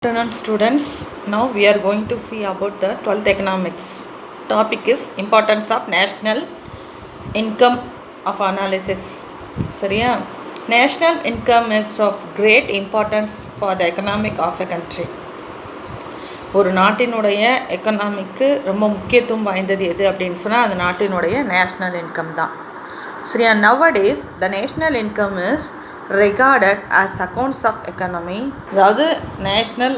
Good afternoon students. Now we are going to see about the 12th economics. Topic is importance of national income of analysis. சரியா? National income is of great importance for the economic of a country. ஒரு நாட்டினுடைய economic ரொம்ப முக்கியத்துவம் வாய்ந்தது எது அப்படின்னு சொன்னால் அது நாட்டினுடைய நேஷ்னல் இன்கம் தான். சரியா? Nowadays the national income is regarded as accounts of economy. அதாவது நேஷ்னல்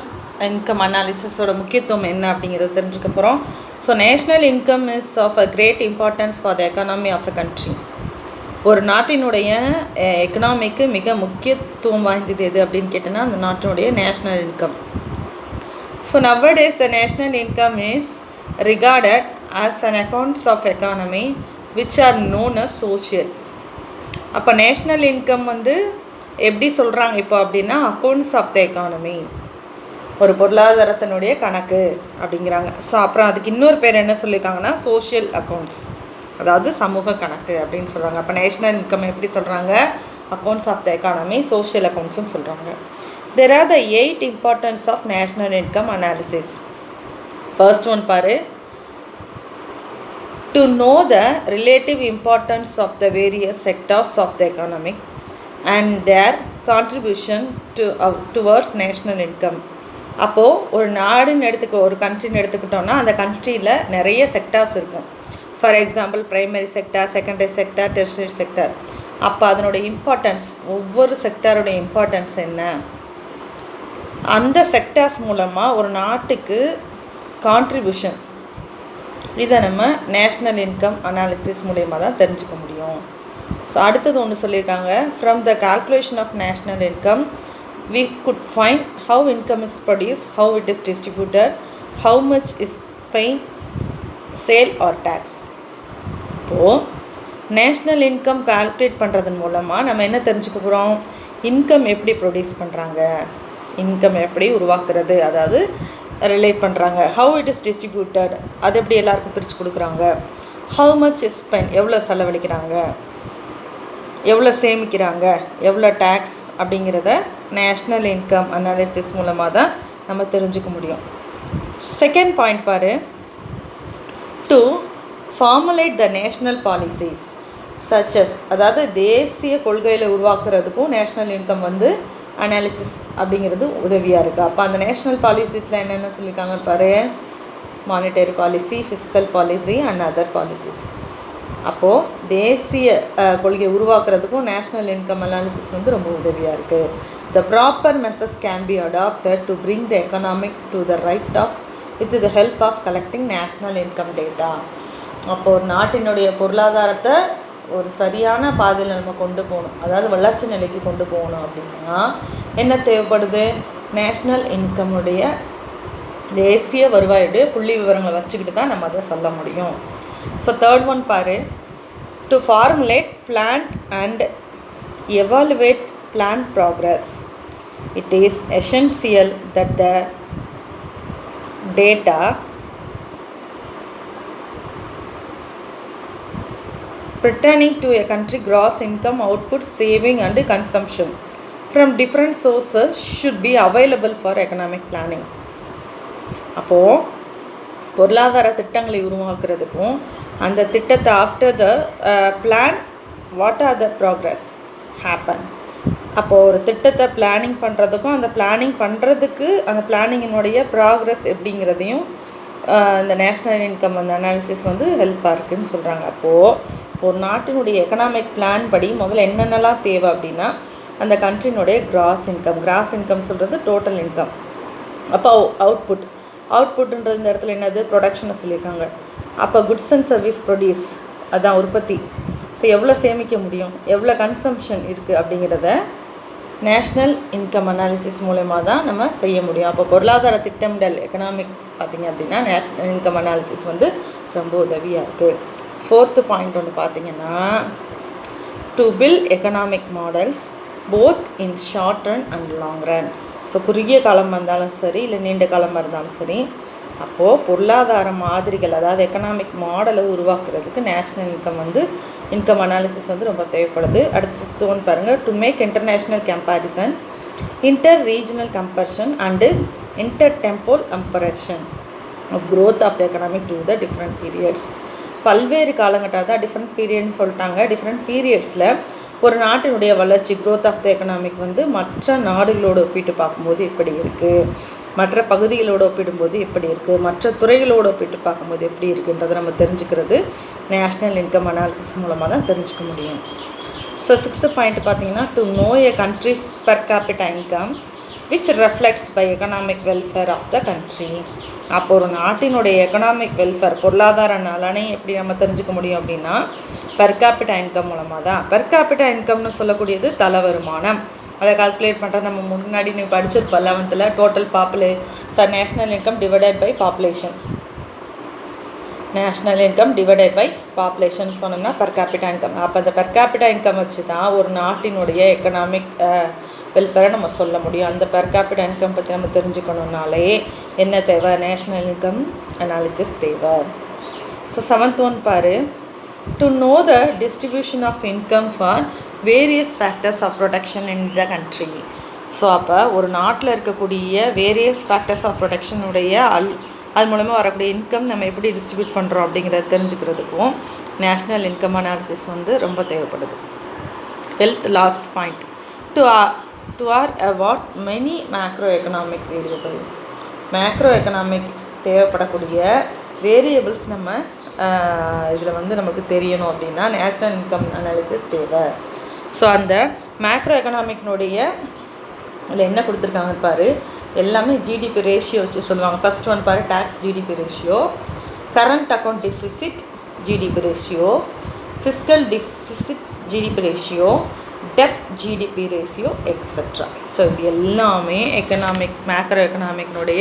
இன்கம் அனாலிசிஸோட முக்கியத்துவம் என்ன அப்படிங்கிறத தெரிஞ்சுக்க போகிறோம். So national income is of a great importance for the economy of a country. ஒரு நாட்டினுடைய எக்கனாமிக்கு மிக முக்கியத்துவம் வாய்ந்தது எது அப்படின்னு கேட்டோன்னா அந்த நாட்டினுடைய national income. So nowadays the national income is regarded as an accounts of economy which are known as social. அப்போ நேஷ்னல் இன்கம் எப்படி சொல்கிறாங்க இப்போ அப்படின்னா அக்கௌண்ட்ஸ் ஆஃப் த எக்கானமி, ஒரு பொருளாதாரத்தினுடைய கணக்கு அப்படிங்கிறாங்க. ஸோ அப்புறம் அதுக்கு இன்னொரு பேர் என்ன சொல்லியிருக்காங்கன்னா சோஷியல் அக்கௌண்ட்ஸ், அதாவது சமூக கணக்கு அப்படின்னு சொல்கிறாங்க. அப்போ நேஷ்னல் இன்கம் எப்படி சொல்கிறாங்க? Accounts of the economy, social அக்கௌண்ட்ஸ்னு சொல்கிறாங்க. There are the 8 importance of national income analysis. First one பாரு, to know the relative importance of the various sectors of the economy and their contribution towards national income. அப்போது ஒரு நாடுன்னு ஒரு கண்ட்ரின்னு எடுத்துக்கிட்டோன்னா அந்த கண்ட்ரியில் நிறைய செக்டார்ஸ் இருக்கும். For example primary sector, secondary sector, tertiary sector. அப்போ அதனுடைய இம்பார்ட்டன்ஸ், ஒவ்வொரு செக்டாருடைய இம்பார்ட்டன்ஸ் என்ன, அந்த செக்டார்ஸ் மூலமாக ஒரு நாட்டுக்கு கான்ட்ரிபியூஷன், இதை நம்ம நேஷ்னல் இன்கம் அனாலிசிஸ் மூலயமா தான் தெரிஞ்சுக்க முடியும். ஸோ அடுத்தது ஒன்று சொல்லியிருக்காங்க, from the calculation of national income we could find how income is produced, how it is distributed, how much is paid, sale or tax. இப்போது நேஷ்னல் இன்கம் கால்குலேட் பண்ணுறதன் மூலமாக நம்ம என்ன தெரிஞ்சுக்க போகிறோம்? இன்கம் எப்படி ப்ரொடியூஸ் பண்ணுறாங்க, இன்கம் எப்படி உருவாக்குறது, அதாவது ரிலேட் பண்ணுறாங்க. ஹவு இட் இஸ் டிஸ்ட்ரிபியூட்டட், அது எப்படி எல்லாருக்கும் பிரித்து கொடுக்குறாங்க. ஹவு மச் இஸ் ஸ்பெண்ட், எவ்வளோ செலவழிக்கிறாங்க, எவ்வளோ சேமிக்கிறாங்க, எவ்வளோ டேக்ஸ் அப்படிங்கிறத நேஷ்னல் இன்கம் அனாலிசிஸ் மூலமாக தான் நம்ம தெரிஞ்சுக்க முடியும். செகண்ட் பாயிண்ட் பாரு, to formulate the national policies சச்சஸ், அதாவது தேசிய கொள்கையில் உருவாக்குறதுக்கும் நேஷ்னல் இன்கம் அனாலிசிஸ் அப்படிங்கிறது உதவியாக இருக்குது. அப்போ அந்த நேஷ்னல் பாலிசிஸில் என்னென்ன சொல்லியிருக்காங்க பாரு, monetary policy, fiscal policy and other policies. அப்போது தேசிய கொள்கையை உருவாக்குறதுக்கும் நேஷ்னல் இன்கம் அனாலிசிஸ் ரொம்ப உதவியாக இருக்குது. The proper measures can be adopted to bring the economic to the right of with the help of collecting national income data. அப்போது ஒரு நாட்டினுடைய பொருளாதாரத்தை ஒரு சரியான பாதையில் நம்ம கொண்டு போகணும், அதாவது வளர்ச்சி நிலைக்கு கொண்டு போகணும் அப்படின்னா என்ன தேவைப்படுது? நேஷ்னல் இன்கமுடைய தேசிய வருவாயுடைய புள்ளி விவரங்களை வச்சுக்கிட்டு தான் நம்ம அதை சொல்ல முடியும். ஸோ தேர்ட் ஒன் பாரு, to formulate plan and evaluate plan progress. It is essential that the data pertaining to a country gross income, output, saving and consumption from different sources should be available for economic planning. அப்போது பொருளாதார திட்டங்களை உருவாக்குறதுக்கும் அந்த திட்டத்தை after the plan what are the progress happen. அப்போது ஒரு திட்டத்தை planning பண்ணுறதுக்கும் அந்த பிளானிங் பண்ணுறதுக்கு அந்த பிளானிங்கினுடைய ப்ராக்ரஸ் எப்படிங்கிறதையும் இந்த நேஷ்னல் இன்கம் அனாலிசிஸ் ஹெல்ப்பாக இருக்குதுன்னு சொல்கிறாங்க. அப்போது ஒரு நாட்டினுடைய எக்கனாமிக் பிளான் படி முதல்ல என்னென்னலாம் தேவை அப்படின்னா அந்த கண்ட்ரினுடைய கிராஸ் இன்கம் சொல்கிறது டோட்டல் இன்கம். அப்போ அவுட்புட்ன்றது இந்த இடத்துல என்னது, ப்ரொடக்ஷனை சொல்லியிருக்காங்க. அப்போ குட்ஸ் அண்ட் சர்வீஸ் ப்ரொடியூஸ், அதுதான் உற்பத்தி. இப்போ எவ்வளோ சேமிக்க முடியும், எவ்வளோ கன்சம்ஷன் இருக்குது அப்படிங்கிறத நேஷ்னல் இன்கம் அனாலிசிஸ் மூலமா தான் நம்ம செய்ய முடியும். அப்போ பொருளாதார திட்டமிடல் எக்கனாமிக் பார்த்திங்க அப்படின்னா நேஷ்னல் இன்கம் அனாலிசிஸ் ரொம்ப உதவியாக இருக்குது. ஃபோர்த்து பாயிண்ட் ஒன்று பார்த்திங்கன்னா, to build economic models both in short run and long run. So குறுகிய காலம் இருந்தாலும் சரி இல்லை நீண்ட காலமாக இருந்தாலும் சரி, அப்போது பொருளாதார மாதிரிகள், அதாவது எக்கனாமிக் மாடலை உருவாக்குறதுக்கு நேஷ்னல் இன்கம் அனாலிசிஸ் ரொம்ப தேவைப்படுது. அடுத்து ஃபிஃப்த் ஒன் பாருங்கள், to make international comparison, inter regional comparison and intertemporal comparison of growth of the economic to the different periods. பல்வேறு காலகட்டம் தான் டிஃப்ரெண்ட் பீரியட்னு சொல்லிட்டாங்க. டிஃப்ரெண்ட் பீரியட்ஸில் ஒரு நாட்டினுடைய வளர்ச்சி growth of the economic வந்து மற்ற நாடுகளோடு ஒப்பிட்டு பார்க்கும்போது எப்படி இருக்குது, மற்ற பகுதிகளோடு ஒப்பிடும்போது எப்படி இருக்குது, மற்ற துறைகளோடு ஒப்பிட்டு பார்க்கும்போது எப்படி இருக்குன்றதை நம்ம தெரிஞ்சுக்கிறது நேஷ்னல் இன்கம் அனாலிசிஸ் மூலமாக தான் தெரிஞ்சுக்க முடியும். ஸோ 6th பாயிண்ட் பார்த்தீங்கன்னா, to know a countries per capita income which reflects by economic welfare of the country. அப்போ ஒரு நாட்டினுடைய எக்கனாமிக் வெல்ஃபேர் பொருளாதார நலனை எப்படி நம்ம தெரிஞ்சுக்க முடியும் அப்படின்னா பெர் கேபிட்டா இன்கம் மூலமாக தான். பெர் கேபிட்டா இன்கம்னு சொல்லக்கூடியது தல வருமானம். அதை கால்குலேட் பண்ணுறது நம்ம முன்னாடி நீ படிச்சிருப்போம் 11th total national income divided by population. National income divided by population சொன்னோம்னா பெர் கேபிட்டா இன்கம். அப்போ அந்த பெர் கேபிட்டா இன்கம் வச்சு தான் ஒரு நாட்டினுடைய எக்கனாமிக் வெல்ஃபேரை நம்ம சொல்ல முடியும். அந்த பெர் கேபிட்டா இன்கம் பற்றி நம்ம தெரிஞ்சுக்கணுன்னாலே என்ன தேவை, நேஷ்னல் இன்கம் அனாலிசிஸ் தேவை. ஸோ 7th ஒன் பாரு, to know the distribution of income for various factors of production in the country. So அப்போ ஒரு நாட்டில் இருக்கக்கூடிய வேரியஸ் ஃபேக்டர்ஸ் ஆஃப் ப்ரொடக்ஷனுடைய அது மூலமாக வரக்கூடிய இன்கம் நம்ம எப்படி டிஸ்ட்ரிபியூட் பண்ணுறோம் அப்படிங்கிறத தெரிஞ்சுக்கிறதுக்கும் நேஷ்னல் இன்கம் அனாலிசிஸ் வந்து ரொம்ப தேவைப்படுது. 12th last point, to are about many macroeconomic variable. Macro economic தேவைப்படக்கூடிய வேரியபிள்ஸ் நம்ம இதில் வந்து நமக்கு தெரியணும் அப்படின்னா நேஷ்னல் இன்கம் அனாலிசிஸ் தேவை. ஸோ அந்த மேக்ரோ எக்கனாமிக்னுடைய அதில் என்ன கொடுத்துருக்காங்க பாரு, எல்லாமே ஜிடிபி ரேஷியோ வச்சு சொல்லுவாங்க. ஃபர்ஸ்ட் ஒன் பாரு, tax GDP ratio, current account deficit GDP ratio, fiscal deficit GDP ratio, டெப்ட் ஜிடிபி ரேஷியோ எக்ஸெட்ரா. ஸோ இது எல்லாமே மேக்ரோ எக்கனாமிக்னுடைய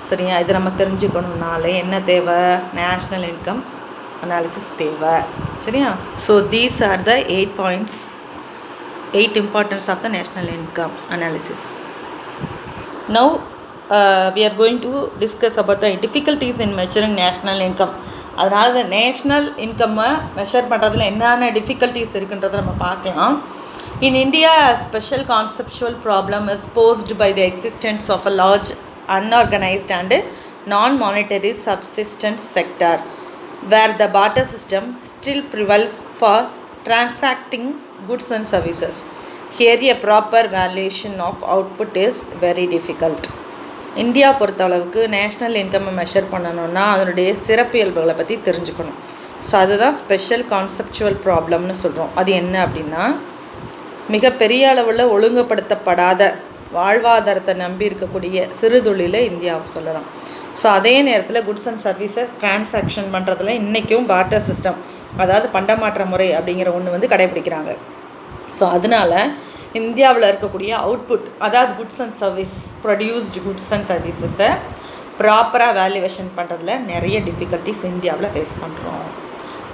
சரியா. இது நம்ம தெரிஞ்சுக்கணுன்னாலே என்ன தேவை, நேஷ்னல் இன்கம் அனாலிசிஸ் தேவை சரியா. So these are the 8 points, 8 importance of the national income analysis. Now we are going to discuss about the difficulties in measuring national income. அதனால் இந்த நேஷ்னல் இன்கம்மை மெஷர் பண்ணுறதுல என்னென்ன டிஃபிகல்ட்டிஸ் இருக்குன்றதை நம்ம பார்க்கலாம். In India, a special conceptual problem is posed by the existence of a large unorganized and non-monetary subsistence sector, where the barter system still prevails for transacting goods and services. Here a proper valuation of output is very difficult. India பொறுத்தளவுக்கு national இன்கம்மை measure பண்ணணுன்னா அதனுடைய சிறப்பியல்புகளை பற்றி தெரிஞ்சுக்கணும். So அதுதான் special conceptual ப்ராப்ளம்னு சொல்கிறோம். அது என்ன அப்படின்னா, மிகப்பெரிய அளவில் ஒழுங்குபடுத்தப்படாத வாழ்வாதாரத்தை நம்பி இருக்கக்கூடிய சிறு தொழிலை இந்தியாவை சொல்லலாம். ஸோ அதே நேரத்தில் குட்ஸ் அண்ட் சர்வீசஸ் டிரான்சாக்ஷன் பண்ணுறதுல இன்றைக்கும் பார்ட்டர் சிஸ்டம், அதாவது பண்டமாற்ற முறை அப்படிங்கிற ஒன்று வந்து கடைபிடிக்கிறாங்க. ஸோ அதனால் இந்தியாவில் இருக்கக்கூடிய அவுட்புட், அதாவது goods and service, produced goods and சர்வீசஸை ப்ராப்பராக வேல்யூவேஷன் பண்ணுறதுல நிறைய டிஃபிகல்ட்டிஸ் இந்தியாவில் ஃபேஸ் பண்ணுறோம்.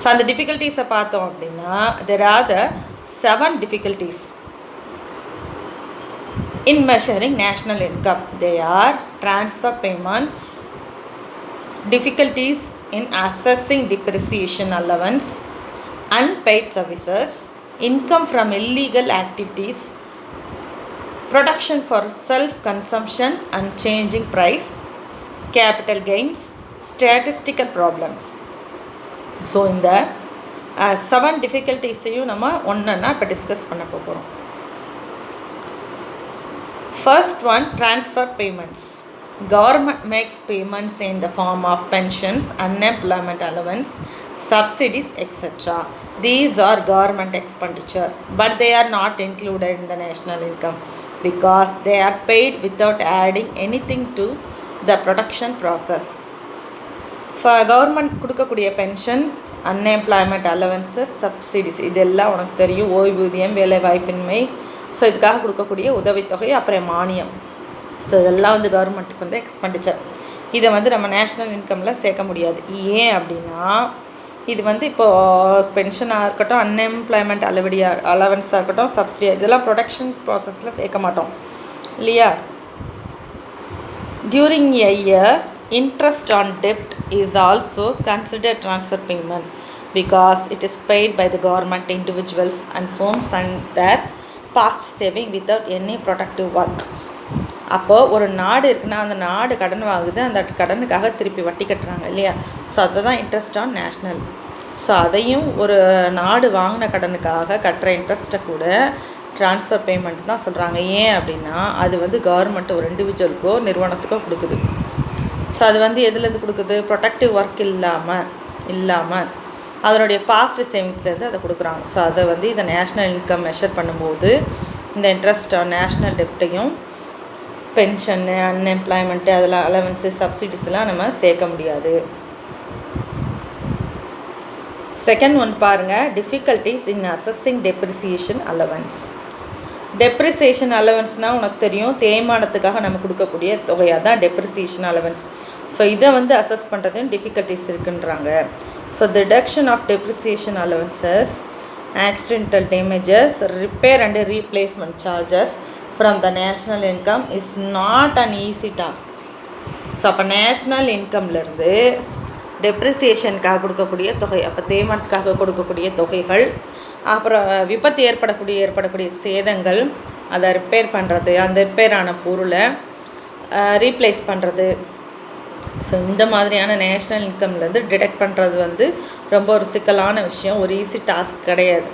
ஸோ அந்த டிஃபிகல்ட்டிஸை பார்த்தோம் அப்படின்னா, there are the 7 difficulties in measuring national income. They are transfer payments, difficulties in assessing depreciation allowance, unpaid services, income from illegal activities, production for self-consumption and changing price, capital gains, statistical problems. So இந்த 7 டிஃபிகல்ட்டிஸையும் நம்ம ஒன்றுன்னா இப்போ discuss பண்ண போகிறோம். First one, transfer payments. Government makes payments in the form of pensions, unemployment allowance, subsidies, etc. These are government expenditure, but they are not included in the national income because they are paid without adding anything to the production process. For government கொடுக்கக்கூடிய pension, unemployment allowances, subsidies, இதெல்லாம் உனக்கு தெரியும். ஓய்வூதியம், வேலை வாய்ப்பின்மை, so இதுக்காக கொடுக்கக்கூடிய உதவித்தொகை, அப்புறம் மானியம். ஸோ இதெல்லாம் வந்து கவர்மெண்ட்டுக்கு வந்து எக்ஸ்பெண்டிச்சர். இதை வந்து நம்ம நேஷ்னல் இன்கமில் சேர்க்க முடியாது. ஏன் அப்படின்னா, இது வந்து இப்போது பென்ஷனாக இருக்கட்டும், அன்எம்ப்ளாய்மெண்ட் அலவன்ஸாக இருக்கட்டும், சப்சிடி, இதெல்லாம் ப்ரொடக்ஷன் ப்ராசஸில் சேர்க்க மாட்டோம் இல்லையா. During a year, interest on debt is also considered transfer payment because it is paid by the government, individuals and firms and their past saving without any productive work. அப்போது ஒரு நாடு இருக்குன்னா அந்த நாடு கடன் வாங்குது, அந்த கடனுக்காக திருப்பி வட்டி கட்டுறாங்க இல்லையா? ஸோ அதுதான் இன்ட்ரெஸ்ட் ஆன் நேஷ்னல். ஸோ அதையும் ஒரு நாடு வாங்கின கடனுக்காக கட்டுற இன்ட்ரெஸ்ட்டை கூட ட்ரான்ஸ்ஃபர் பேமெண்ட் தான் சொல்கிறாங்க. ஏன் அப்படின்னா அது வந்து கவர்மெண்ட் ஒரு இண்டிவிஜுவலுக்கோ நிறுவனத்துக்கோ கொடுக்குது. ஸோ அது வந்து எதுலேருந்து கொடுக்குது? ப்ரொடக்டிவ் ஒர்க் இல்லாமல் அதனுடைய பாஸ்ட் சேவிங்ஸ்லேருந்து அதை கொடுக்குறாங்க. ஸோ அதை வந்து இதை நேஷ்னல் இன்கம் மெஷர் பண்ணும்போது இந்த இன்ட்ரெஸ்ட் ஆன் நேஷ்னல் டெப்ட்டையும் பென்ஷன்னு, அன்எம்ப்ளாய்மெண்ட்டு, அதெல்லாம் அலவன்ஸு, சப்சிடிஸ்லாம் நம்ம சேர்க்க முடியாது. செகண்ட் ஒன் பாருங்கள், difficulties in assessing depreciation allowance. Depreciation அலவன்ஸ்னால் உனக்கு தெரியும், தேய்மானத்துக்காக நம்ம கொடுக்கக்கூடிய தொகையாக தான் டெப்ரிசியேஷன் அலவன்ஸ். ஸோ இதை வந்து அசஸ் பண்ணுறதுன்னு டிஃபிகல்ட்டிஸ் இருக்குன்றாங்க. So deduction of depreciation allowances, accidental damages, repair and replacement charges from the national income is not an easy task. So அப்போ நேஷ்னல் இன்கம்லேருந்து டெப்ரிசியேஷனுக்காக கொடுக்கக்கூடிய தொகை, அப்போ தேய்மானத்துக்காக கொடுக்கக்கூடிய தொகைகள், அப்புறம் விபத்து ஏற்படக்கூடிய சேதங்கள், அதை ரிப்பேர் பண்ணுறது, அந்த ரிப்பேரான பொருளை ரீப்ளேஸ் பண்ணுறது. ஸோ இந்த மாதிரியான நேஷ்னல் இன்கம்லேருந்து டிடெக்ட் பண்ணுறது வந்து ரொம்ப ஒரு சிக்கலான விஷயம், ஒரு ஈஸி டாஸ்க் கிடையாது.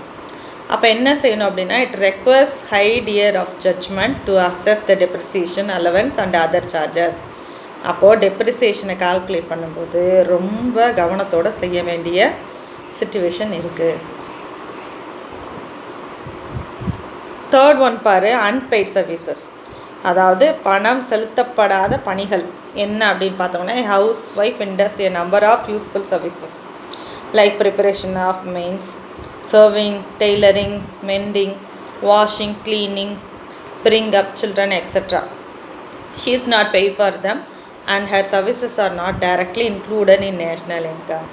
அப்போ என்ன செய்யணும் அப்படின்னா, it requires high degree of judgement to assess the depreciation allowance and other charges. அப்போது டெப்ரிசியேஷனை கால்குலேட் பண்ணும்போது ரொம்ப கவனத்தோடு செய்ய வேண்டிய சிச்சுவேஷன் இருக்குது. தேர்ட் ஒன் பாரு, அன்பெய்ட் சர்வீசஸ், அதாவது பணம் செலுத்தப்படாத பணிகள் என்ன அப்படின்னு பார்த்தோம்னா, housewife renders a number of useful services like preparation of meals, serving, tailoring, mending, washing, cleaning, bring up children, etc. She is not paid for them and her services are not directly included in national income.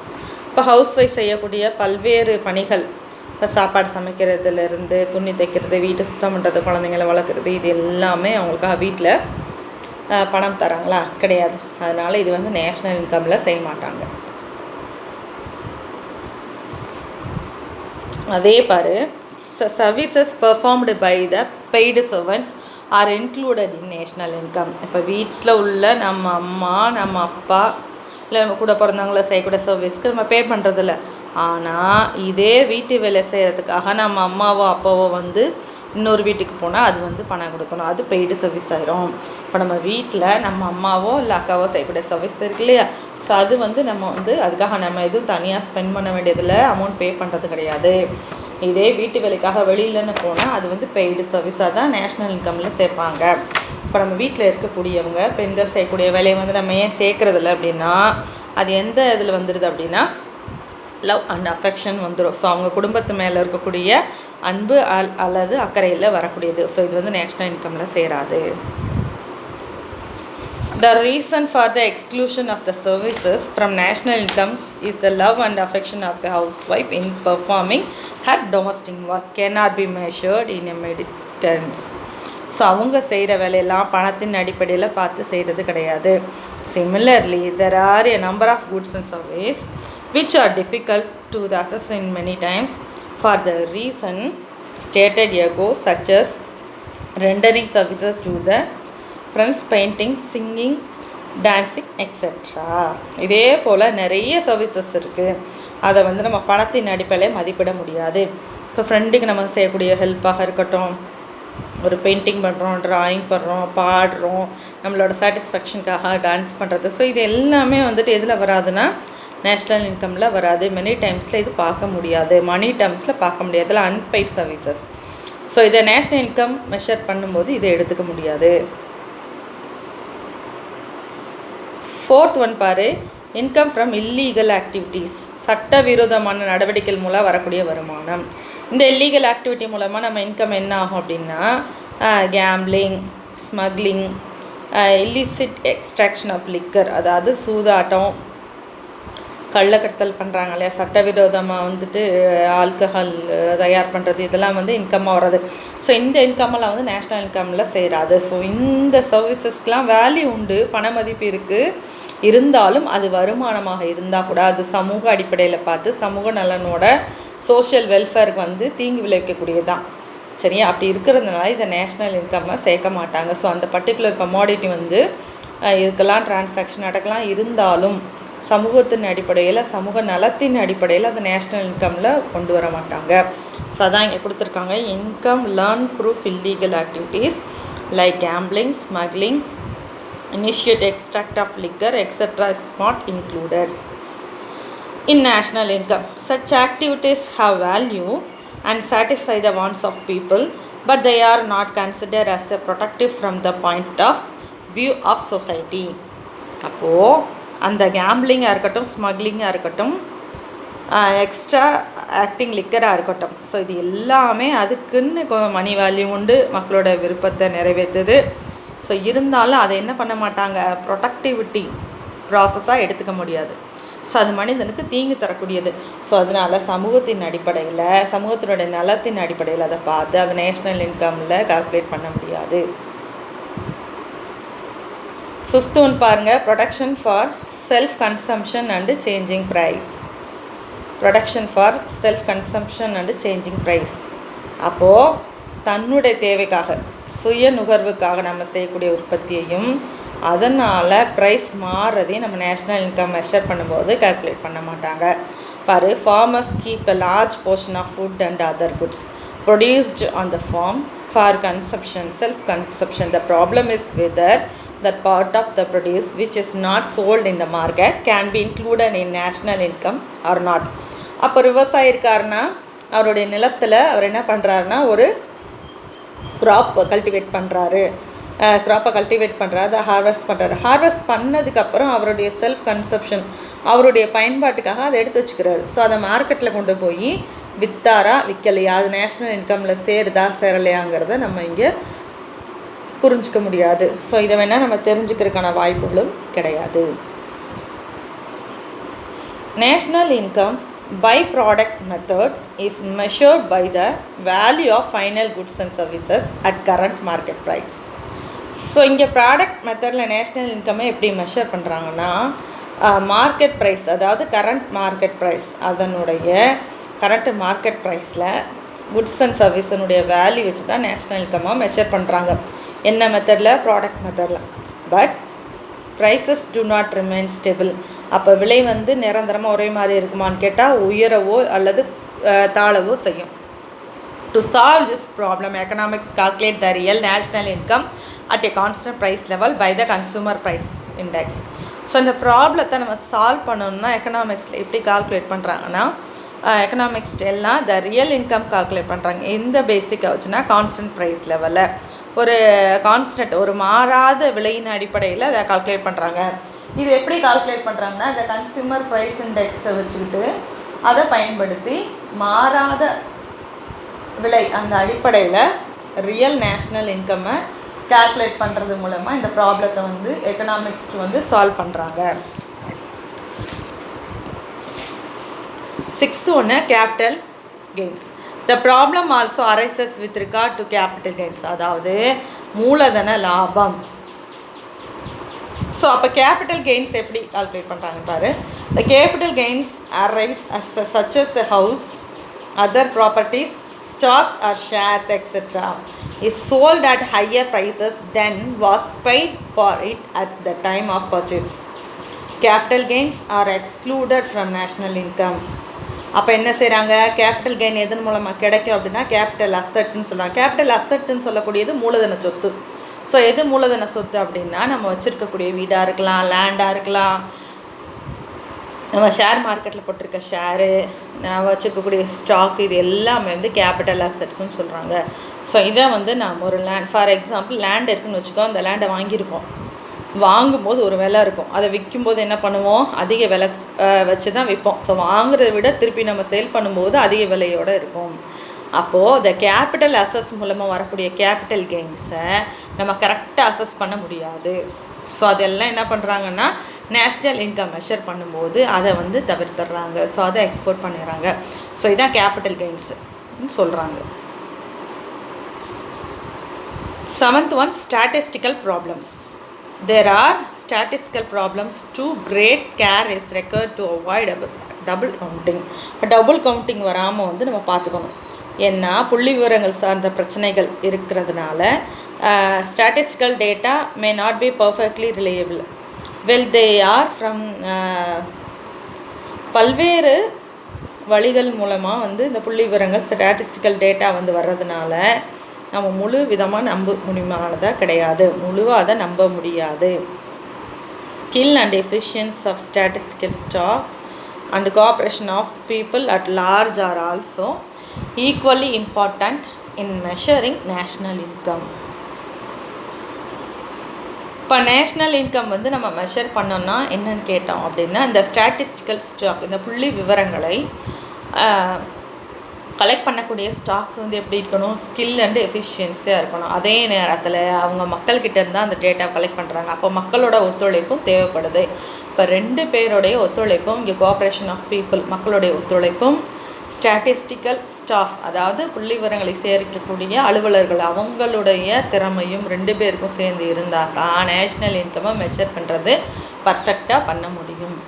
இப்போ house wife செய்யக்கூடிய பல்வேறு பணிகள், இப்போ சாப்பாடு சமைக்கிறதுலேருந்து துணி தைக்கிறது, வீட்டை சுத்தம் பண்ணுறது, குழந்தைங்களை வளர்க்குறது, இது எல்லாமே அவங்களுக்காக வீட்டில் பணம் தராங்களா? கிடையாது. அதனால் இது வந்து நேஷ்னல் இன்கமில் செய்ய மாட்டாங்க. அதே பாரு, services performed by the paid servants are included in national income. இப்போ வீட்டில் உள்ள நம்ம அம்மா, நம்ம அப்பா, இல்லை நம்ம கூட பிறந்தவங்கள செய்யக்கூடிய சர்வீஸ்க்கு நம்ம பே பண்ணுறதில்ல. ஆனால் இதே வீட்டு வேலை செய்கிறதுக்காக நம்ம அம்மாவோ அப்பாவோ வந்து இன்னொரு வீட்டுக்கு போனால் அது வந்து பணம் கொடுக்கணும், அது பெய்டு சர்வீஸ் ஆகிரும். இப்போ நம்ம வீட்டில் நம்ம அம்மாவோ இல்லை அக்காவோ செய்யக்கூடிய சர்வீஸ் இருக்கு இல்லையா? ஸோ அது வந்து நம்ம வந்து அதுக்காக நம்ம எதுவும் தனியாக ஸ்பெண்ட் பண்ண வேண்டியதில்லை, அமௌண்ட் பே பண்ணுறது கிடையாது. இதே வீட்டு வேலைக்காக வெளியிலன்னு போனால் அது வந்து பெய்டு சர்வீஸாக தான் நேஷ்னல் இன்கமில் சேர்ப்பாங்க. இப்போ நம்ம வீட்டில் இருக்கக்கூடியவங்க பெண்கள் செய்யக்கூடிய வேலையை வந்து நம்ம ஏன் சேர்க்குறதில்ல அப்படின்னா, அது எந்த இதில் வந்துடுது அப்படின்னா லவ் அண்ட் அஃபெக்ஷன் வந்துடும். ஸோ அவங்க குடும்பத்து மேலே இருக்கக்கூடிய அன்பு அல்லது அக்கறையில் வரக்கூடியது. ஸோ இது வந்து நேஷ்னல் இன்கமில் சேராது. The reason for the exclusion of the services from national income is the love and affection of the housewife in performing her domestic work cannot be measured in a meritance. So அவங்க செய்கிற வேலையெல்லாம் பணத்தின் அடிப்படையில் பார்த்து செய்கிறது கிடையாது. Similarly, there are a number of goods and services which are difficult to assess in many times for the reason stated ago, such as rendering services to the friends, painting, singing, dancing, etc. இதே போல் நிறைய services இருக்குது, அதை வந்து நம்ம பணத்தின் அடிப்படையில் மதிப்பிட முடியாது. இப்போ ஃப்ரெண்டுக்கு நம்ம செய்யக்கூடிய ஹெல்ப்பாக இருக்கட்டும், ஒரு பெயிண்டிங் பண்ணுறோம், ட்ராயிங் பண்ணுறோம், பாடுறோம், நம்மளோட சாட்டிஸ்ஃபேக்ஷனுக்காக டான்ஸ் பண்ணுறது. ஸோ இது எல்லாமே வந்துட்டு எதில் வராதுன்னா நேஷ்னல் இன்கமில் வராது. மெனி டைம்ஸில் இது பார்க்க முடியாது, மணி டேர்ம்ஸில் பார்க்க முடியாது, இதில் அன்பெய்ட் சர்வீசஸ். ஸோ இதை நேஷ்னல் இன்கம் மெஷர் பண்ணும்போது இதை எடுத்துக்க முடியாது. ஃபோர்த் ஒன் பாரு, இன்கம் ஃப்ரம் இல்லீகல் ஆக்டிவிட்டீஸ், சட்டவிரோதமான நடவடிக்கைகள் மூலம் வரக்கூடிய வருமானம். இந்த இல்லீகல் ஆக்டிவிட்டி மூலமாக நம்ம இன்கம் என்ன ஆகும் அப்படின்னா, gambling, smuggling, illicit extraction of liquor, அதாவது சூதாட்டம், கள்ளக்கடத்தல் பண்ணுறாங்க இல்லையா, சட்டவிரோதமாக வந்துட்டு ஆல்கஹால் தயார் பண்ணுறது, இதெல்லாம் வந்து இன்கம்மாக வர்றது. ஸோ இந்த இன்கம்மெல்லாம் வந்து நேஷ்னல் இன்கமில் சேராது. ஸோ இந்த சர்வீசஸ்க்கெலாம் வேல்யூ உண்டு, பண மதிப்பு இருக்குது, இருந்தாலும் அது வருமானமாக இருந்தால் கூட அது சமூக அடிப்படையில் பார்த்து சமூக நலனோட சோஷியல் வெல்ஃபேருக்கு வந்து தீங்கு விளைவிக்கக்கூடியது தான். சரியா? அப்படி இருக்கிறதுனால இதை நேஷ்னல் இன்கம்மை சேர்க்க மாட்டாங்க. ஸோ அந்த பர்டிகுலர் கமாடிட்டி வந்து இருக்கலாம், டிரான்சாக்ஷன் நடக்கலாம், இருந்தாலும் சமூகத்தின் அடிப்படையில், சமூக நலத்தின் அடிப்படையில் அதை நேஷ்னல் இன்கமில் கொண்டு வர மாட்டாங்க. ஸோ அதான் இங்கே கொடுத்துருக்காங்க. Income learn proof illegal activities like gambling, smuggling, initiate extract of liquor, etc. is not included in national income. Such activities have value and satisfy the wants of people, but they are not considered as a protective from the point of view of society. அப்போது அந்த கேம்பிளிங்காக இருக்கட்டும், ஸ்மக்லிங்காக இருக்கட்டும், extra acting லிக்கராக இருக்கட்டும், so இது எல்லாமே அதுக்குன்னு மணி value உண்டு, மக்களோட விருப்பத்தை நிறைவேற்றுது. ஸோ இருந்தாலும் அதை என்ன பண்ண மாட்டாங்க, ப்ரொடக்டிவிட்டி ப்ராசஸாக எடுத்துக்க முடியாது. ஸோ அது மனிதனுக்கு தீங்கு தரக்கூடியது. ஸோ அதனால் சமூகத்தின் அடிப்படையில், சமூகத்தினுடைய நலத்தின் அடிப்படையில் அதை பார்த்து அதை நேஷ்னல் இன்கமில் கால்குலேட் பண்ண முடியாது. 5th ஒன் பாருங்கள், production for self consumption and changing price. Production for self consumption and changing price. அப்போது தன்னுடைய தேவைக்காக, சுய நுகர்வுக்காக நம்ம செய்யக்கூடிய உற்பத்தியையும் அதனால் ப்ரைஸ் மாறுறதையும் நம்ம நேஷ்னல் இன்கம் மெஷர் பண்ணும்போது கால்குலேட் பண்ண மாட்டாங்க. பாரு, farmers keep a large portion of food and other goods produced on the farm for consumption, self consumption. The problem is whether that part of the produce which is not sold in the market can be included in national income or not. அப்போ விவசாயி இருக்காருன்னா அவருடைய நிலத்தில் அவர் என்ன பண்ணுறாருன்னா ஒரு graph cultivate பண்ணுறாரு, அதை ஹார்வெஸ்ட் பண்ணுறாரு. ஹார்வெஸ்ட் பண்ணதுக்கப்புறம் அவருடைய செல்ஃப் கன்சப்ஷன், அவருடைய பயன்பாட்டுக்காக அதை எடுத்து வச்சுக்கிறாரு. ஸோ அதை மார்க்கெட்டில் கொண்டு போய் விற்றாரா விற்கலையா, அது நேஷ்னல் இன்கமில் சேருதா சேரலையாங்கிறத நம்ம இங்கே புரிஞ்சிக்க முடியாது. ஸோ இதை வேணால் நம்ம தெரிஞ்சுக்கிறதுக்கான வாய்ப்புகளும் கிடையாது. National income by product method is measured by the value of final goods and services at current market price. So இங்கே ப்ராடக்ட் மெத்தடில் நேஷ்னல் இன்கம்மை எப்படி மெஷர் பண்ணுறாங்கன்னா, மார்க்கெட் ப்ரைஸ், அதாவது கரண்ட் மார்க்கெட் ப்ரைஸ், அதனுடைய கரண்ட் மார்க்கெட் ப்ரைஸில் குட்ஸ் அண்ட் சர்வீஸனுடைய வேல்யூ வச்சு தான் national இன்கம்மாக measure பண்ணுறாங்க. என்ன மெத்தடில்? ப்ராடக்ட் மெத்தடில். But prices do not remain stable. அப்போ விலை வந்து நிரந்தரமாக ஒரே மாதிரி இருக்குமான்னு கேட்டால் உயரவோ அல்லது தாழவோ செய்யும். To solve this problem, economics calculate the real national income at a constant price level by the consumer price index. So இந்த ப்ராப்ளத்தை நம்ம சால்வ் பண்ணணும்னா எக்கனாமிக்ஸில் எப்படி கால்குலேட் பண்ணுறாங்கன்னா, எக்கனாமிக்ஸ் எல்லாம் த ரியல் இன்கம் கால்குலேட் பண்ணுறாங்க. எந்த பேசிக்காக வச்சுன்னா கான்ஸ்டன்ட் ப்ரைஸ் லெவலில் ஒரு கான்ஸ்டன்ட், ஒரு மாறாத விலையின் அடிப்படையில் அதை கால்குலேட் பண்ணுறாங்க. இது எப்படி கால்குலேட் பண்ணுறாங்கன்னா, இந்த கன்சூமர் ப்ரைஸ் இண்டெக்ஸை வச்சுக்கிட்டு அதை பயன்படுத்தி மாறாத விலை அந்த அடிப்படையில் ரியல் நேஷ்னல் இன்கம்மை கால்குலேட் பண்ணுறது மூலமாக இந்த ப்ராப்ளத்தை வந்து எக்கனாமிக்ஸ் வந்து சால்வ் பண்ணுறாங்க. 6th ஒன்று capital gains. The problem also arises with regard to capital gains, அதாவது மூலதன லாபம். ஸோ அப்போ கேபிட்டல் கெயின்ஸ் எப்படி கால்குலேட் பண்ணுறாங்க பாரு. The capital gains arise such as a house, other properties, stocks or shares etc. is sold at higher prices than was paid for it at the time of purchase. Capital gains are excluded from national income. அப்போ என்ன செய்கிறாங்க, capital gain எதன் மூலமாக கிடைக்கும் அப்படின்னா capital அசட்டுன்னு சொல்லுவாங்க. Capital அசட்டுன்னு சொல்லக்கூடியது மூலதன சொத்து. ஸோ எது மூலதன சொத்து அப்படின்னா, நம்ம வச்சுருக்கக்கூடிய வீடாக இருக்கலாம், லேண்டாக இருக்கலாம், நம்ம ஷேர் மார்க்கெட்டில் போட்டிருக்க ஷேரு, நான் வச்சுருக்கக்கூடிய ஸ்டாக், இது எல்லாமே வந்து கேபிட்டல் அசட்ஸ்ன்னு சொல்கிறாங்க. ஸோ இதை வந்து நம்ம ஒரு லேண்ட், ஃபார் எக்ஸாம்பிள் லேண்ட் இருக்குதுன்னு வச்சுக்கோ, அந்த லேண்டை வாங்கியிருப்போம், வாங்கும்போது ஒரு விலை இருக்கும், அதை விற்கும்போது என்ன பண்ணுவோம், அதிக விலை வச்சு தான் விற்போம். ஸோ வாங்குறதை விட திருப்பி நம்ம சேல் பண்ணும்போது அதிக விலையோடு இருக்கும். அப்போது இந்த கேபிட்டல் அசஸ் மூலமாக வரக்கூடிய கேபிட்டல் கெயின்ஸை நம்ம கரெக்டாக அசஸ் பண்ண முடியாது. ஸோ அதெல்லாம் என்ன பண்ணுறாங்கன்னா, நேஷ்னல் இன்கம் மெஷர் பண்ணும்போது அதை வந்து தவிர்த்துடுறாங்க. ஸோ அதை எக்ஸ்போர்ட் பண்ணிடுறாங்க. ஸோ இதான் கேபிட்டல் கெயின்ஸுன்னு சொல்கிறாங்க. 7th one statistical problems. There are statistical problems too. Great care is required to avoid double counting. Double counting வராமல் வந்து நம்ம பார்த்துக்கணும். ஏன்னா புள்ளி விவரங்கள் சார்ந்த பிரச்சனைகள் இருக்கிறதுனால statistical data may not be perfectly reliable. They are from பல்வேறு வழிகள் மூலமாக இந்த புள்ளி விவரங்கள் ஸ்டாட்டிஸ்டிக்கல் டேட்டா வர்றதுனால நம்ம முழு விதமாக நம்ப முடியுமானதாக கிடையாது, முழுவாக அதை நம்ப முடியாது. Skill and efficiency of statistical staff and cooperation of people at large are also equally important in measuring national income. இப்போ நேஷ்னல் இன்கம் நம்ம மெஷர் பண்ணோன்னா என்னன்னு கேட்டோம் அப்படின்னா, இந்த ஸ்டாட்டிஸ்டிக்கல் ஸ்டாக், இந்த புள்ளி விவரங்களை கலெக்ட் பண்ணக்கூடிய ஸ்டாக்ஸ் எப்படி இருக்கணும், ஸ்கில் அண்ட் எஃபிஷியன்சியாக இருக்கணும். அதே நேரத்தில் அவங்க மக்கள்கிட்ட இருந்தால் அந்த டேட்டா கலெக்ட் பண்ணுறாங்க, அப்போ மக்களோட ஒத்துழைப்பும் தேவைப்படுது. இப்போ 2 பேருடைய ஒத்துழைப்பும், இங்கே கோஆப்ரேஷன் ஆஃப் பீப்புள் மக்களுடைய ஒத்துழைப்பும், ஸ்டாட்டிஸ்டிக்கல் ஸ்டாஃப் அதாவது புள்ளி விவரங்களை சேகரிக்கக்கூடிய அலுவலர்கள் அவங்களுடைய திறமையும் 2 பேருக்கும் சேர்ந்து இருந்தால் தான் நேஷ்னல் இன்கம்மை மெஷர் பண்ணுறது பர்ஃபெக்டாக பண்ண முடியும்.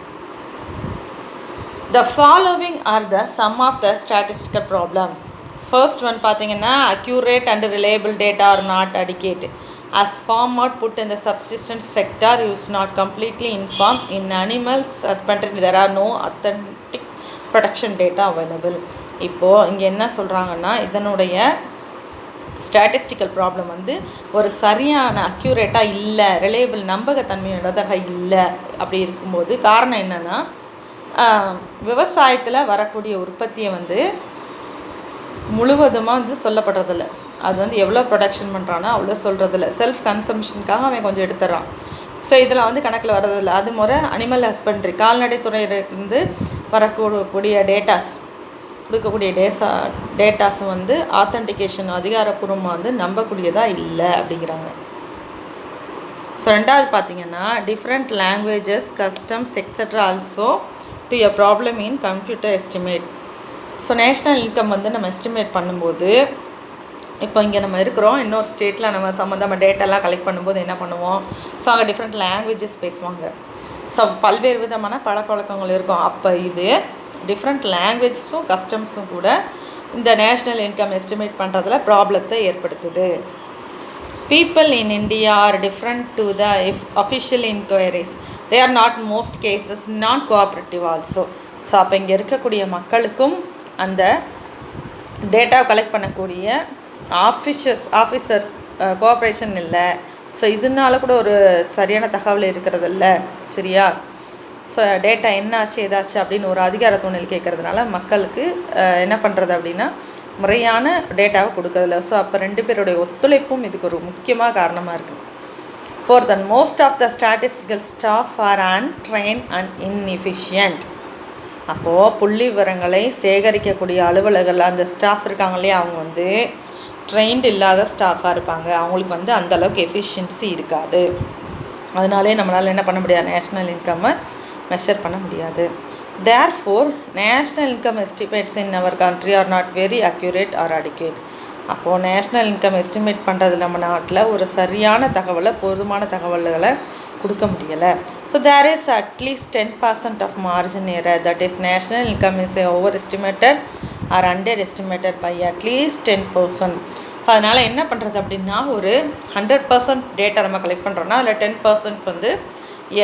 The following are the some of the statistical problem. First one பார்த்தீங்கன்னா, accurate and reliable data are not adequate. As farmer put in the subsistence sector is not completely informed. In animals husbandry there are no authentic production data available. இப்போது இங்கே என்ன சொல்கிறாங்கன்னா, இதனுடைய statistical problem ஒரு சரியான அக்யூரேட்டாக இல்லை, ரிலையபிள் நம்பகத்தன்மையுள்ளதாக இல்லை. அப்படி இருக்கும்போது காரணம் என்னென்னா, விவசாயத்தில் வரக்கூடிய உற்பத்தியை முழுவதுமாக சொல்லப்படுறதில்ல. அது எவ்வளோ ப்ரொடக்ஷன் பண்ணுறானோ அவ்வளோ சொல்கிறதில்ல. செல்ஃப் கன்சம்ஷனுக்காக அவன் கொஞ்சம் எடுத்துடுறான். ஸோ இதில் கணக்கில் வர்றதில்லை. அது முறை அனிமல் ஹஸ்பண்ட்ரி கால்நடை துறையிலிருந்து வரக்கூடிய டேட்டாஸ் கொடுக்கக்கூடிய டேட்டாஸும் ஆத்தென்டிகேஷன் அதிகாரப்பூர்வமாக நம்பக்கூடியதாக இல்லை அப்படிங்கிறாங்க. ஸோ 2வது பார்த்திங்கன்னா, different languages customs extra also to a problem in computer estimate. So national income நம்ம எஸ்டிமேட் பண்ணும்போது, இப்போ இங்கே நம்ம இருக்கிறோம், இன்னொரு ஸ்டேட்டில் நம்ம சம்மந்தமாக டேட்டாலாம் கலெக்ட் பண்ணும்போது என்ன பண்ணுவோம், ஸோ அங்கே டிஃப்ரெண்ட் லாங்குவேஜஸ் பேசுவாங்க. ஸோ பல்வேறு விதமான பழக்கவழக்கங்கள் இருக்கும். அப்போ இது டிஃப்ரெண்ட் லாங்குவேஜஸும் கஸ்டம்ஸும் கூட இந்த நேஷ்னல் இன்கம் எஸ்டிமேட் பண்ணுறதுல ப்ராப்ளத்தை ஏற்படுத்துது. People in India are different to the official inquiries. They are not most cases non-cooperative also. So அப்போ இங்கே இருக்கக்கூடிய மக்களுக்கும் அந்த டேட்டா கலெக்ட் பண்ணக்கூடிய ஆஃபீஸர் கோஆப்ரேஷன் இல்லை. ஸோ இதனால கூட ஒரு சரியான தகவல் இருக்கிறதில்ல, சரியா? ஸோ டேட்டா என்னாச்சு ஏதாச்சு அப்படின்னு ஒரு அதிகார தூணல் கேட்குறதுனால மக்களுக்கு என்ன பண்ணுறது அப்படின்னா, முறையான டேட்டாவை கொடுக்கறதில்ல. ஸோ அப்போ 2 பேருடைய ஒத்துழைப்பும் இதுக்கு ஒரு முக்கியமாக காரணமாக இருக்குது. For the most of the statistical staff are untrained and inefficient. அப்போது புள்ளி விவரங்களை சேகரிக்கக்கூடிய அலுவலர்கள் அந்த ஸ்டாஃப் இருக்காங்க இல்லையா, அவங்க ட்ரெயின்டு இல்லாத ஸ்டாஃபாக இருப்பாங்க. அவங்களுக்கு அந்தளவுக்கு எஃபிஷியன்சி இருக்காது. அதனாலே நம்மளால் என்ன பண்ண முடியாது, நேஷ்னல் இன்கம்மை மெஷர் பண்ண முடியாது. Therefore, national income estimates in our country are not very accurate or adequate. அப்போது நேஷ்னல் இன்கம் எஸ்டிமேட் பண்ணுறது நம்ம நாட்டில் ஒரு சரியான தகவலை, போதுமான தகவல்களை கொடுக்க முடியலை. So there is at least 10% of margin error. That is national income is overestimated or underestimated by at least 10%. அதனால் என்ன பண்ணுறது அப்படின்னா, ஒரு 100% டேட்டா நம்ம கலெக்ட் பண்ணுறோன்னா அதில் 10%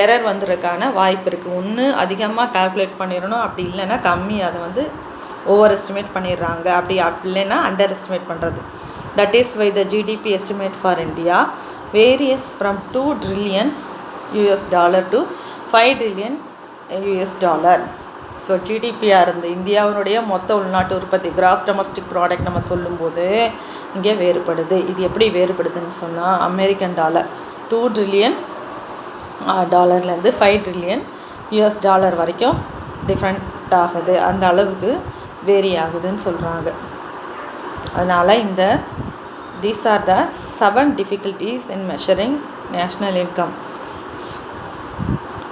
எரர் வந்துறதுக்கான வாய்ப்பு இருக்குது. ஒன்று அதிகமாக கால்குலேட் பண்ணிடணும், அப்படி இல்லைன்னா கம்மி அதை ஓவர் எஸ்டிமேட் பண்ணிடுறாங்க, அப்படி இல்லைன்னா அண்டர் எஸ்டிமேட் பண்ணுறது. That is why the GDP estimate for India varies from $2 trillion to $5 trillion. So ஜிடிபியாக இருந்து இந்தியாவினுடைய மொத்த உள்நாட்டு உற்பத்தி கிராஸ் டொமஸ்டிக் ப்ராடக்ட் நம்ம சொல்லும்போது இங்கே வேறுபடுது. இது எப்படி வேறுபடுதுன்னு சொன்னால், அமெரிக்கன் டாலர் $2 trillion $5 trillion வரைக்கும் டிஃப்ரெண்ட் ஆகுது, அந்த அளவுக்கு வேரி ஆகுதுன்னு சொல்கிறாங்க. அதனால் these are the 7 difficulties in measuring national income.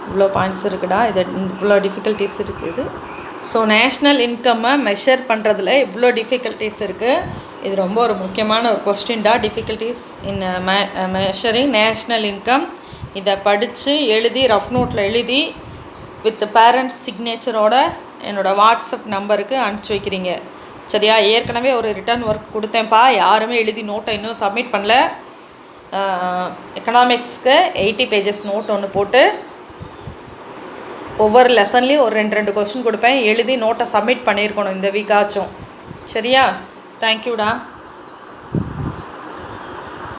இவ்வளோ பாயிண்ட்ஸ் இருக்குடா, இது இவ்வளோ டிஃபிகல்ட்டிஸ் இருக்குது. ஸோ நேஷ்னல் இன்கம்மை மெஷர் பண்ணுறதுல இவ்வளோ டிஃபிகல்ட்டிஸ் இருக்குது. இது ரொம்ப ஒரு முக்கியமான ஒரு கொஸ்டின்டா, difficulties in measuring national income. இதை படித்து எழுதி ரஃப் நோட்டில் எழுதி வித் பேரண்ட்ஸ் சிக்னேச்சரோட என்னோடய வாட்ஸ்அப் நம்பருக்கு அனுப்பிச்சி வைக்கிறீங்க. சரியா? ஏற்கனவே ஒரு ரிட்டன் ஒர்க் கொடுத்தேன்ப்பா, யாருமே எழுதி நோட்டை இன்னும் சப்மிட் பண்ணல. எக்கனாமிக்ஸ்க்கு 80 பேஜஸ் நோட் ஒன்று போட்டு ஒவ்வொரு லெசன்லேயும் ஒரு 2 கொஸ்டின் கொடுப்பேன், எழுதி நோட்டை சப்மிட் பண்ணியிருக்கணும் இந்த வீக்காச்சும். சரியா? தேங்க்யூடா.